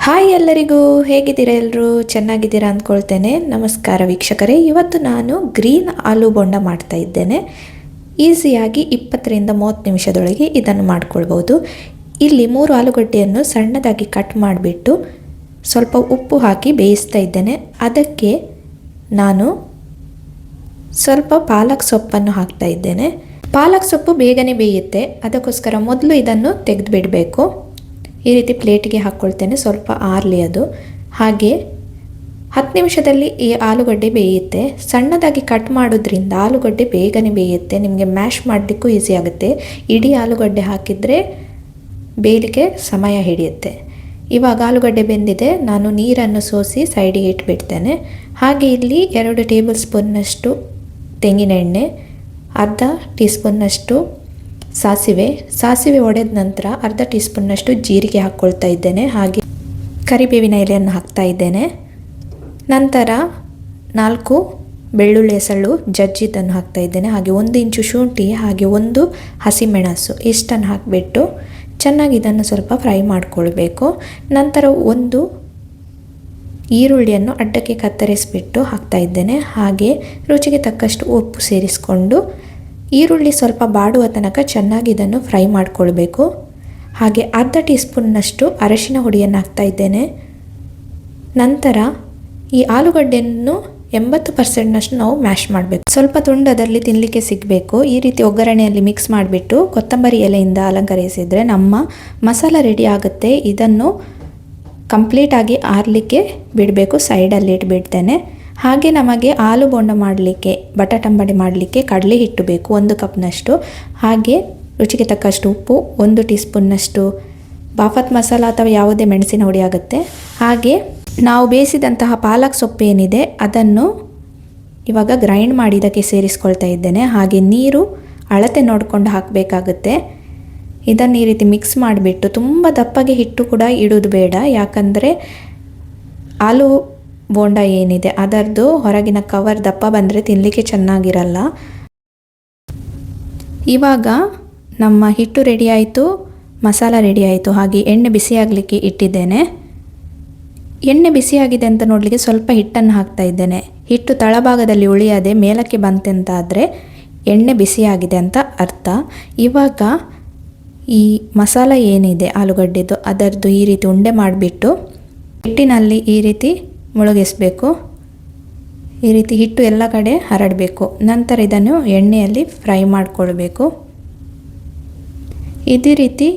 Hi ಎಲ್ಲರಿಗೂ, ಹೇಗಿದ್ದೀರಾ? ಎಲ್ಲರೂ ಚೆನ್ನಾಗಿದ್ದೀರಾ ಅಂದ್ಕೊಳ್ತೇನೆ. ನಮಸ್ಕಾರ ವೀಕ್ಷಕರೇ. ಇವತ್ತು ನಾನು ಗ್ರೀನ್ ಆಲೂ ಬೋಂಡ ಮಾಡ್ತಾ ಇದ್ದೇನೆ. ಈಸಿಯಾಗಿ 20ರಿಂದ 30 ನಿಮಿಷದೊಳಗೆ ಇದನ್ನು ಮಾಡ್ಕೊಳ್ಬೋದು. ಇಲ್ಲಿ 3 ಆಲೂಗಡ್ಡೆಯನ್ನು ಸಣ್ಣದಾಗಿ ಕಟ್ ಮಾಡಿಬಿಟ್ಟು ಸ್ವಲ್ಪ ಉಪ್ಪು ಹಾಕಿ ಬೇಯಿಸ್ತಾ ಇದ್ದೇನೆ. ಅದಕ್ಕೆ ನಾನು ಸ್ವಲ್ಪ ಪಾಲಕ್ ಸೊಪ್ಪನ್ನು ಹಾಕ್ತಾ ಇದ್ದೇನೆ. ಪಾಲಕ್ ಸೊಪ್ಪು ಬೇಗನೆ ಬೇಯುತ್ತೆ, ಅದಕ್ಕೋಸ್ಕರ ಮೊದಲು ಇದನ್ನು ತೆಗೆದು ಬಿಡಬೇಕು. ಈ ರೀತಿ ಪ್ಲೇಟಿಗೆ ಹಾಕ್ಕೊಳ್ತೇನೆ, ಸ್ವಲ್ಪ ಆರಲಿ ಅದು. ಹಾಗೆ 10 ನಿಮಿಷದಲ್ಲಿ ಈ ಆಲೂಗಡ್ಡೆ ಬೇಯುತ್ತೆ. ಸಣ್ಣದಾಗಿ ಕಟ್ ಮಾಡೋದ್ರಿಂದ ಆಲೂಗಡ್ಡೆ ಬೇಗನೆ ಬೇಯುತ್ತೆ, ನಿಮಗೆ ಮ್ಯಾಶ್ ಮಾಡಲಿಕ್ಕೂ ಈಸಿ ಆಗುತ್ತೆ. ಇಡೀ ಆಲೂಗಡ್ಡೆ ಹಾಕಿದರೆ ಬೇಯಲಿಕ್ಕೆ ಸಮಯ ಹಿಡಿಯುತ್ತೆ. ಇವಾಗ ಆಲೂಗಡ್ಡೆ ಬೆಂದಿದೆ, ನಾನು ನೀರನ್ನು ಸೋಸಿ ಸೈಡಿಗೆ ಇಟ್ಬಿಡ್ತೇನೆ. ಹಾಗೆ ಇಲ್ಲಿ 2 ಟೇಬಲ್ ಸ್ಪೂನ್ನಷ್ಟು ತೆಂಗಿನ ಎಣ್ಣೆ, ಅರ್ಧ ಟೀ ಸ್ಪೂನ್ನಷ್ಟು ಸಾಸಿವೆ ಒಡೆದ ನಂತರ ಅರ್ಧ ಟೀ ಸ್ಪೂನ್ನಷ್ಟು ಜೀರಿಗೆ ಹಾಕ್ಕೊಳ್ತಾ ಇದ್ದೇನೆ. ಹಾಗೆ ಕರಿಬೇವಿನ ಎಲೆಯನ್ನು ಹಾಕ್ತಾ ಇದ್ದೇನೆ. ನಂತರ 4 ಬೆಳ್ಳುಳ್ಳಿ ಎಸಳು ಜಜ್ಜಿದ್ದನ್ನು ಹಾಕ್ತಾ ಇದ್ದೇನೆ. ಹಾಗೆ 1 ಇಂಚು ಶುಂಠಿ, ಹಾಗೆ 1 ಹಸಿಮೆಣಸು ಇಷ್ಟನ್ನು ಹಾಕಿಬಿಟ್ಟು ಚೆನ್ನಾಗಿ ಇದನ್ನು ಸ್ವಲ್ಪ ಫ್ರೈ ಮಾಡಿಕೊಳ್ಬೇಕು. ನಂತರ 1 ಈರುಳ್ಳಿಯನ್ನು ಅಡ್ಡಕ್ಕೆ ಕತ್ತರಿಸಿಬಿಟ್ಟು ಹಾಕ್ತಾ ಇದ್ದೇನೆ. ಹಾಗೆ ರುಚಿಗೆ ತಕ್ಕಷ್ಟು ಉಪ್ಪು ಸೇರಿಸಿಕೊಂಡು ಈರುಳ್ಳಿ ಸ್ವಲ್ಪ ಬಾಡುವ ತನಕ ಚೆನ್ನಾಗಿ ಇದನ್ನು ಫ್ರೈ ಮಾಡಿಕೊಳ್ಬೇಕು. ಹಾಗೆ ಅರ್ಧ ಟೀ ಸ್ಪೂನ್ನಷ್ಟು ಅರಶಿನ ಹುಡಿಯನ್ನು ಹಾಕ್ತಾ ಇದ್ದೇನೆ. ನಂತರ ಈ ಆಲೂಗಡ್ಡೆಯನ್ನು 80%ನಷ್ಟು ನಾವು ಮ್ಯಾಶ್ ಮಾಡಬೇಕು. ಸ್ವಲ್ಪ ತುಂಡದಲ್ಲಿ ತಿನ್ನಲಿಕ್ಕೆ ಸಿಗಬೇಕು. ಈ ರೀತಿ ಒಗ್ಗರಣೆಯಲ್ಲಿ ಮಿಕ್ಸ್ ಮಾಡಿಬಿಟ್ಟು ಕೊತ್ತಂಬರಿ ಎಲೆಯಿಂದ ಅಲಂಕರಿಸಿದರೆ ನಮ್ಮ ಮಸಾಲ ರೆಡಿ ಆಗುತ್ತೆ. ಇದನ್ನು ಕಂಪ್ಲೀಟಾಗಿ ಆರಲಿಕ್ಕೆ ಬಿಡಬೇಕು, ಸೈಡಲ್ಲಿ ಇಟ್ಬಿಡ್ತೇನೆ. ಹಾಗೆ ನಮಗೆ ಆಲೂ ಬೋಂಡ ಮಾಡಲಿಕ್ಕೆ, ಬಟಾಟಂಬಡೆ ಮಾಡಲಿಕ್ಕೆ ಕಡಲೆ ಹಿಟ್ಟು ಬೇಕು, 1 ಕಪ್ನಷ್ಟು. ಹಾಗೆ ರುಚಿಗೆ ತಕ್ಕಷ್ಟು ಉಪ್ಪು, 1 ಟೀ ಸ್ಪೂನ್ನಷ್ಟು ಬಾಫತ್ ಮಸಾಲ ಅಥವಾ ಯಾವುದೇ ಮೆಣಸಿನ ಹುಡಿ ಆಗುತ್ತೆ. ಹಾಗೆ ನಾವು ಬೇಯಿಸಿದಂತಹ ಪಾಲಕ್ ಸೊಪ್ಪು ಏನಿದೆ ಅದನ್ನು ಇವಾಗ ಗ್ರೈಂಡ್ ಮಾಡಿ ಇದಕ್ಕೆ ಸೇರಿಸ್ಕೊಳ್ತಾ ಇದ್ದೇನೆ. ಹಾಗೆ ನೀರು ಅಳತೆ ನೋಡಿಕೊಂಡು ಹಾಕಬೇಕಾಗುತ್ತೆ. ಇದನ್ನು ಈ ರೀತಿ ಮಿಕ್ಸ್ ಮಾಡಿಬಿಟ್ಟು, ತುಂಬ ದಪ್ಪಗೆ ಹಿಟ್ಟು ಕೂಡ ಇಡೋದು ಬೇಡ, ಯಾಕಂದರೆ ಆಲೂ ಬೋಂಡ ಏನಿದೆ ಅದರದ್ದು ಹೊರಗಿನ ಕವರ್ ದಪ್ಪ ಬಂದರೆ ತಿನ್ನಲಿಕ್ಕೆ ಚೆನ್ನಾಗಿರಲ್ಲ. ಇವಾಗ ನಮ್ಮ ಹಿಟ್ಟು ರೆಡಿ ಆಯಿತು, ಮಸಾಲ ರೆಡಿ ಆಯಿತು. ಹಾಗೆ ಎಣ್ಣೆ ಬಿಸಿಯಾಗಲಿಕ್ಕೆ ಇಟ್ಟಿದ್ದೇನೆ. ಎಣ್ಣೆ ಬಿಸಿಯಾಗಿದೆ ಅಂತ ನೋಡಲಿಕ್ಕೆ ಸ್ವಲ್ಪ ಹಿಟ್ಟನ್ನು ಹಾಕ್ತಾ ಇದ್ದೇನೆ. ಹಿಟ್ಟು ತಳಭಾಗದಲ್ಲಿ ಉಳಿಯದೆ ಮೇಲಕ್ಕೆ ಬಂತೆಂತಾದರೆ ಎಣ್ಣೆ ಬಿಸಿಯಾಗಿದೆ ಅಂತ ಅರ್ಥ. ಇವಾಗ ಈ ಮಸಾಲ ಏನಿದೆ ಆಲೂಗಡ್ಡೆದು ಅದರದ್ದು ಈ ರೀತಿ ಉಂಡೆ ಮಾಡಿಬಿಟ್ಟು ಹಿಟ್ಟಿನಲ್ಲಿ ಈ ರೀತಿ ಮುಳುಗಿಸಬೇಕು. ಈ ರೀತಿ ಹಿಟ್ಟು ಎಲ್ಲ ಕಡೆ ಹರಡಬೇಕು. ನಂತರ ಇದನ್ನು ಎಣ್ಣೆಯಲ್ಲಿ ಫ್ರೈ ಮಾಡಿಕೊಳ್ಬೇಕು. ಇದೇ ರೀತಿ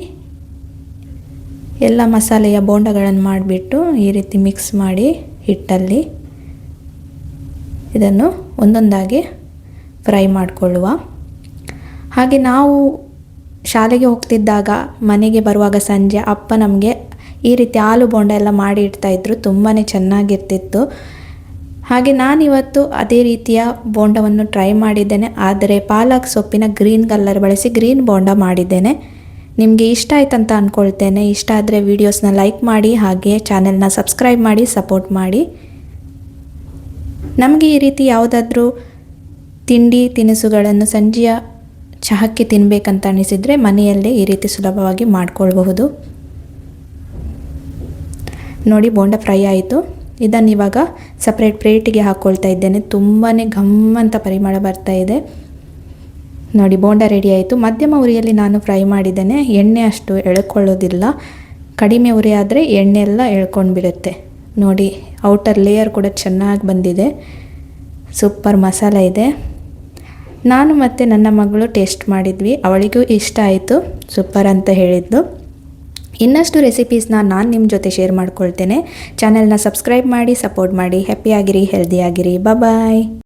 ಎಲ್ಲ ಮಸಾಲೆಯ ಬೋಂಡಗಳನ್ನು ಮಾಡಿಬಿಟ್ಟು ಈ ರೀತಿ ಮಿಕ್ಸ್ ಮಾಡಿ ಹಿಟ್ಟಲ್ಲಿ ಇದನ್ನು ಒಂದೊಂದಾಗಿ ಫ್ರೈ ಮಾಡಿಕೊಳ್ಳುವ. ಹಾಗೆ ನಾವು ಶಾಲೆಗೆ ಹೋಗ್ತಿದ್ದಾಗ, ಮನೆಗೆ ಬರುವಾಗ ಸಂಜೆ ಅಪ್ಪ ನಮಗೆ ಈ ರೀತಿ ಆಲೂ ಬೋಂಡ ಎಲ್ಲ ಮಾಡಿ ಇಡ್ತಾಯಿದ್ರು, ತುಂಬಾ ಚೆನ್ನಾಗಿರ್ತಿತ್ತು. ಹಾಗೆ ನಾನಿವತ್ತು ಅದೇ ರೀತಿಯ ಬೋಂಡವನ್ನು ಟ್ರೈ ಮಾಡಿದ್ದೇನೆ, ಆದರೆ ಪಾಲಕ್ ಸೊಪ್ಪಿನ ಗ್ರೀನ್ ಕಲರ್ ಬಳಸಿ ಗ್ರೀನ್ ಬೋಂಡ ಮಾಡಿದ್ದೇನೆ. ನಿಮಗೆ ಇಷ್ಟ ಆಯ್ತಂತ ಅಂದ್ಕೊಳ್ತೇನೆ. ಇಷ್ಟ ಆದರೆ ವೀಡಿಯೋಸ್ನ ಲೈಕ್ ಮಾಡಿ, ಹಾಗೆ ಚಾನೆಲ್ನ ಸಬ್ಸ್ಕ್ರೈಬ್ ಮಾಡಿ ಸಪೋರ್ಟ್ ಮಾಡಿ. ನಮಗೆ ಈ ರೀತಿ ಯಾವುದಾದ್ರೂ ತಿಂಡಿ ತಿನಿಸುಗಳನ್ನು ಸಂಜೆಯ ಚಹಕ್ಕೆ ತಿನ್ನಬೇಕಂತ ಅನಿಸಿದರೆ ಮನೆಯಲ್ಲೇ ಈ ರೀತಿ ಸುಲಭವಾಗಿ ಮಾಡಿಕೊಳ್ಬಹುದು. ನೋಡಿ, ಬೋಂಡ ಫ್ರೈ ಆಯಿತು. ಇದನ್ನು ಇವಾಗ ಸಪ್ರೇಟ್ ಪ್ಲೇಟಿಗೆ ಹಾಕ್ಕೊಳ್ತಾ ಇದ್ದೇನೆ. ತುಂಬಾ ಘಮ್ಮಂತ ಪರಿಮಳ ಬರ್ತಾ ಇದೆ. ನೋಡಿ, ಬೋಂಡ ರೆಡಿ ಆಯಿತು. ಮಧ್ಯಮ ಉರಿಯಲ್ಲಿ ನಾನು ಫ್ರೈ ಮಾಡಿದ್ದೇನೆ. ಎಣ್ಣೆ ಅಷ್ಟು ಎಳ್ಕೊಳ್ಳೋದಿಲ್ಲ, ಕಡಿಮೆ ಉರಿ ಆದರೆ ಎಣ್ಣೆ ಎಲ್ಲ ಎಳ್ಕೊಂಡು ಬಿಡುತ್ತೆ. ನೋಡಿ, ಔಟರ್ ಲೇಯರ್ ಕೂಡ ಚೆನ್ನಾಗಿ ಬಂದಿದೆ. ಸೂಪರ್ ಮಸಾಲ ಇದೆ. ನಾನು ಮತ್ತು ನನ್ನ ಮಗಳು ಟೇಸ್ಟ್ ಮಾಡಿದ್ವಿ, ಅವಳಿಗೂ ಇಷ್ಟ ಆಯಿತು, ಸೂಪರ್ ಅಂತ ಹೇಳಿದ್ಲು. ಇನ್ನಷ್ಟು ರೆಸಿಪೀಸ್ನ ನಾನು ನಿಮ್ಮ ಜೊತೆ ಶೇರ್ ಮಾಡ್ಕೊಳ್ತೇನೆ. ಚಾನೆಲ್ನ ಸಬ್ಸ್ಕ್ರೈಬ್ ಮಾಡಿ ಸಪೋರ್ಟ್ ಮಾಡಿ. ಹ್ಯಾಪಿಯಾಗಿರಿ, ಹೆಲ್ದಿಯಾಗಿರಿ. ಬಾಯ್.